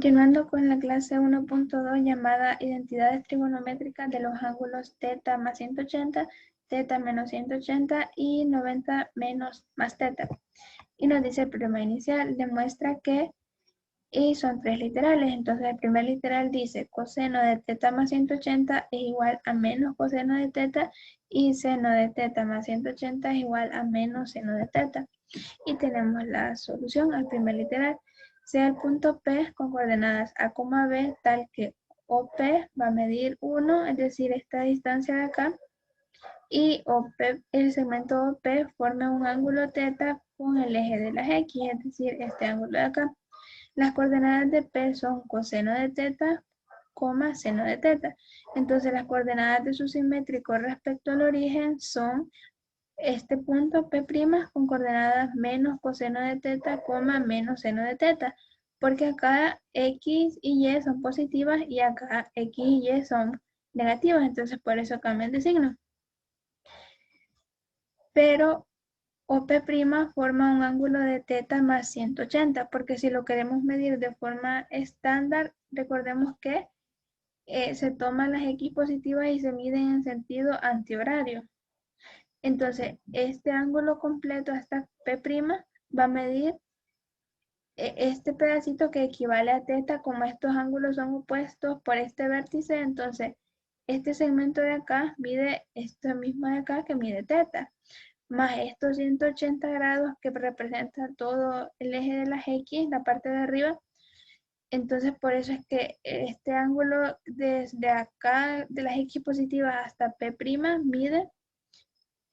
Continuando con la clase 1.2 llamada identidades trigonométricas de los ángulos θ más 180, θ menos 180 y 90 menos más θ. Y nos dice el problema inicial, demuestra que, y son tres literales, entonces el primer literal dice coseno de θ más 180 es igual a menos coseno de θ y seno de θ más 180 es igual a menos seno de θ. Y tenemos la solución al primer literal. Sea el punto P con coordenadas A, B, tal que OP va a medir 1, es decir, esta distancia de acá, y OP, el segmento OP forma un ángulo θ con el eje de las X, es decir, este ángulo de acá. Las coordenadas de P son coseno de θ, seno de θ. Entonces las coordenadas de su simétrico respecto al origen son este punto P' con coordenadas menos coseno de θ, menos seno de θ, porque acá X y Y son positivas y acá X y Y son negativas, entonces por eso cambian de signo. Pero OP' forma un ángulo de θ más 180, porque si lo queremos medir de forma estándar, recordemos que se toman las X positivas y se miden en sentido antihorario. Entonces, este ángulo completo, esta P' va a medir este pedacito que equivale a θ, como estos ángulos son opuestos por este vértice, entonces este segmento de acá mide esto mismo de acá que mide θ, más estos 180 grados que representa todo el eje de las X, la parte de arriba. Entonces por eso es que este ángulo desde acá de las X positivas hasta P' mide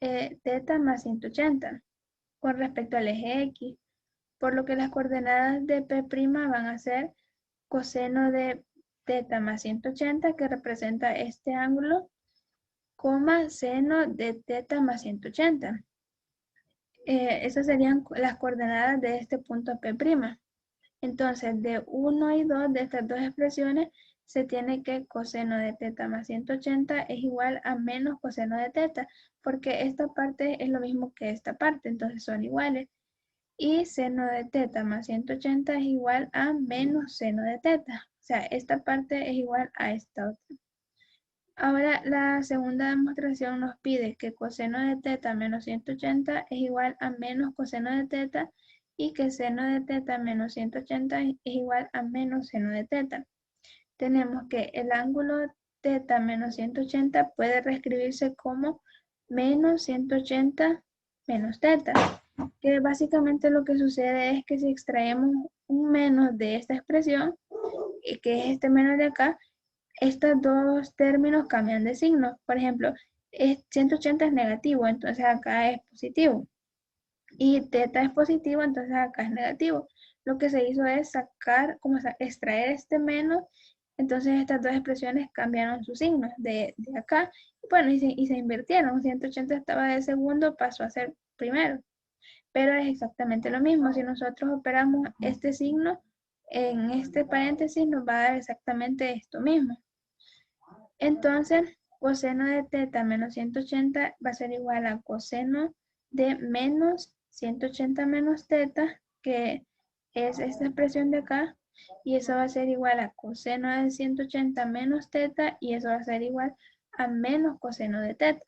θ más 180 con respecto al eje X, por lo que las coordenadas de P' van a ser coseno de θ más 180, que representa este ángulo, seno de θ más 180. Esas serían las coordenadas de este punto P'. Entonces, de 1 y 2 de estas dos expresiones, se tiene que coseno de θ más 180 es igual a menos coseno de θ, porque esta parte es lo mismo que esta parte, entonces son iguales. Y seno de θ más 180 es igual a menos seno de θ. O sea, esta parte es igual a esta otra. Ahora, la segunda demostración nos pide que coseno de θ menos 180 es igual a menos coseno de θ y que seno de θ menos 180 es igual a menos seno de θ. Tenemos que el ángulo θ menos 180 puede reescribirse como menos 180 menos θ, que básicamente lo que sucede es que si extraemos un menos de esta expresión, que es este menos de acá, estos dos términos cambian de signo. Por ejemplo, 180 es negativo, entonces acá es positivo. Y θ es positivo, entonces acá es negativo. Lo que se hizo es extraer este menos, entonces estas dos expresiones cambiaron sus signos de acá. Bueno, y se invirtieron. 180 estaba de segundo, pasó a ser primero. Pero es exactamente lo mismo. Si nosotros operamos este signo en este paréntesis, nos va a dar exactamente esto mismo. Entonces, coseno de θ menos 180 va a ser igual a coseno de menos 180 menos θ, que es esta expresión de acá, y eso va a ser igual a coseno de 180 menos θ, y eso va a ser igual a menos coseno de θ.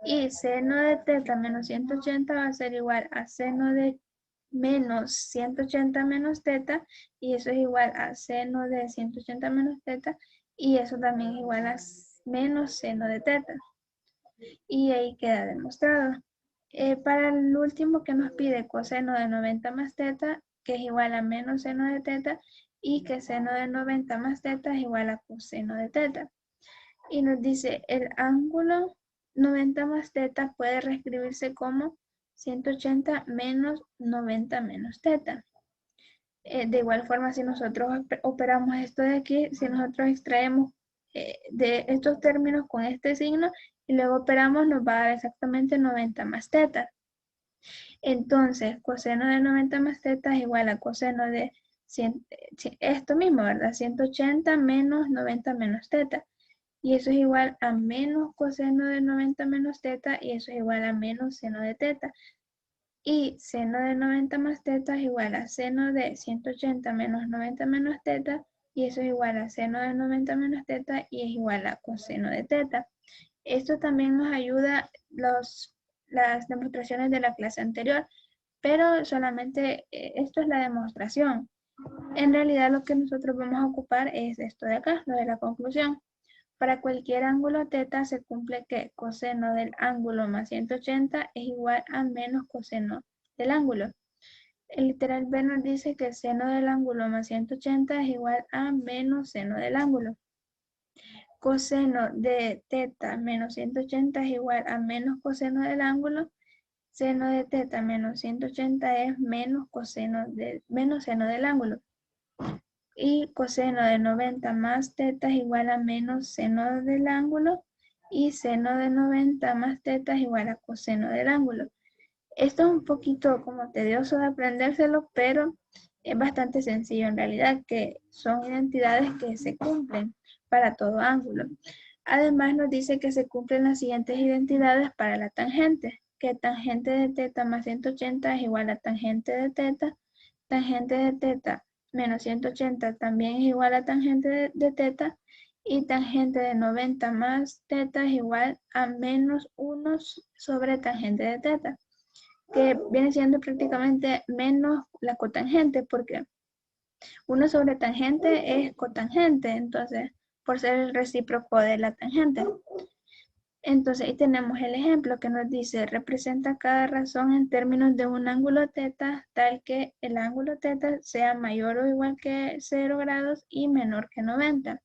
Y seno de θ menos 180 va a ser igual a seno de menos 180 menos θ, y eso es igual a seno de 180 menos θ, y eso también es igual a menos seno de θ. Y ahí queda demostrado. Para el último que nos pide coseno de 90 más θ, que es igual a menos seno de θ, y que seno de 90 más θ es igual a coseno de θ. Y nos dice el ángulo 90 más θ puede reescribirse como 180 menos 90 menos θ. De igual forma, si nosotros operamos esto de aquí, si nosotros extraemos de estos términos con este signo y luego operamos, nos va a dar exactamente 90 más θ. Entonces, coseno de 90 más θ es igual a coseno de esto mismo, ¿verdad? 180 menos 90 menos θ. Y eso es igual a menos coseno de 90 menos θ, y eso es igual a menos seno de θ. Y seno de 90 más teta es igual a seno de 180 menos 90 menos teta, y eso es igual a seno de 90 menos teta y es igual a coseno de teta. Esto también nos ayuda las demostraciones de la clase anterior, pero solamente esto es la demostración. En realidad lo que nosotros vamos a ocupar es esto de acá, lo de la conclusión. Para cualquier ángulo teta se cumple que coseno del ángulo más 180 es igual a menos coseno del ángulo. El literal B nos dice que seno del ángulo más 180 es igual a menos seno del ángulo. Coseno de teta menos 180 es igual a menos coseno del ángulo. Seno de teta menos 180 es menos seno del ángulo. Y coseno de 90 más teta es igual a menos seno del ángulo. Y seno de 90 más teta es igual a coseno del ángulo. Esto es un poquito como tedioso de aprendérselo, pero es bastante sencillo en realidad, que son identidades que se cumplen para todo ángulo. Además nos dice que se cumplen las siguientes identidades para la tangente, que tangente de teta más 180 es igual a tangente de teta menos 180 también es igual a tangente de teta, y tangente de 90 más teta es igual a menos 1 sobre tangente de teta, que viene siendo prácticamente menos la cotangente, porque 1 sobre tangente es cotangente, entonces, por ser el recíproco de la tangente. Entonces, ahí tenemos el ejemplo que nos dice, representa cada razón en términos de un ángulo teta, tal que el ángulo teta sea mayor o igual que 0 grados y menor que 90.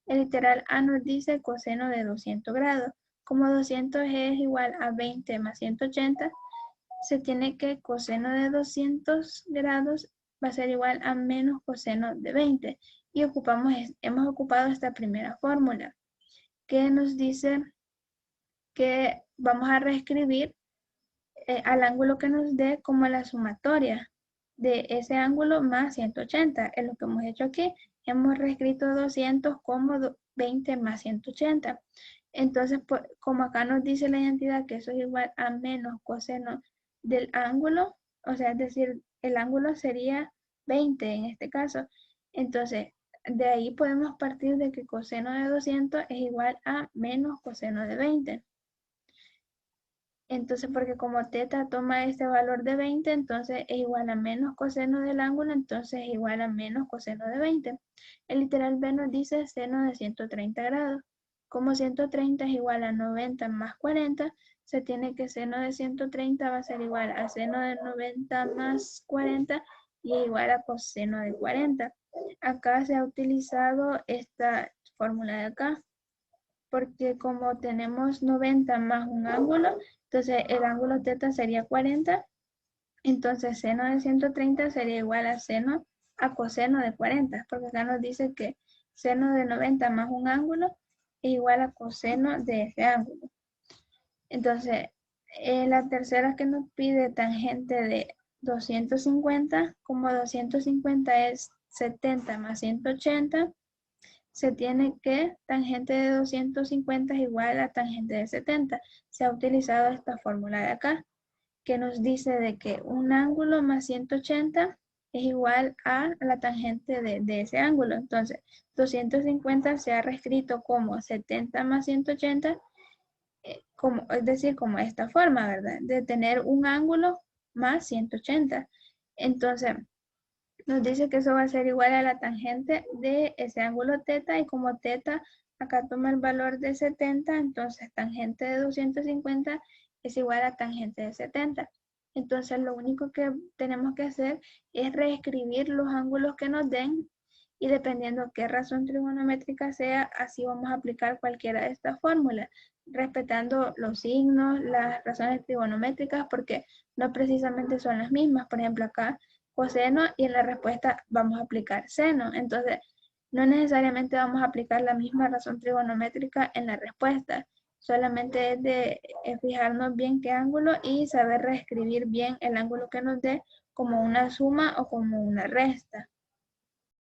El literal A nos dice coseno de 200 grados. Como 200 es igual a 20 más 180, se tiene que coseno de 200 grados va a ser igual a menos coseno de 20. Y hemos ocupado esta primera fórmula, que nos dice que vamos a reescribir al ángulo que nos dé como la sumatoria de ese ángulo más 180. Es lo que hemos hecho aquí. Hemos reescrito 200 como 20 más 180. Entonces, como acá nos dice la identidad que eso es igual a menos coseno del ángulo, o sea, es decir, el ángulo sería 20 en este caso. Entonces, de ahí podemos partir de que coseno de 200 es igual a menos coseno de 20. Entonces, porque como teta toma este valor de 20, entonces es igual a menos coseno del ángulo, entonces es igual a menos coseno de 20. El literal B nos dice seno de 130 grados. Como 130 es igual a 90 más 40, se tiene que seno de 130 va a ser igual a seno de 90 más 40 y es igual a coseno de 40. Acá se ha utilizado esta fórmula de acá, porque como tenemos 90 más un ángulo, entonces el ángulo teta sería 40, entonces seno de 130 sería igual a seno a coseno de 40, porque acá nos dice que seno de 90 más un ángulo es igual a coseno de ese ángulo. Entonces, la tercera que nos pide tangente de 250, como 250 es 70 más 180, se tiene que tangente de 250 es igual a tangente de 70. Se ha utilizado esta fórmula de acá, que nos dice de que un ángulo más 180 es igual a la tangente de ese ángulo. Entonces, 250 se ha reescrito como 70 más 180, es decir, como esta forma, ¿verdad? De tener un ángulo más 180. Entonces, nos dice que eso va a ser igual a la tangente de ese ángulo teta, y como teta acá toma el valor de 70, entonces tangente de 250 es igual a tangente de 70. Entonces lo único que tenemos que hacer es reescribir los ángulos que nos den, y dependiendo qué razón trigonométrica sea, así vamos a aplicar cualquiera de estas fórmulas, respetando los signos, las razones trigonométricas, porque no precisamente son las mismas. Por ejemplo, acá coseno y en la respuesta vamos a aplicar seno. Entonces, no necesariamente vamos a aplicar la misma razón trigonométrica en la respuesta. Solamente es de fijarnos bien qué ángulo y saber reescribir bien el ángulo que nos dé como una suma o como una resta.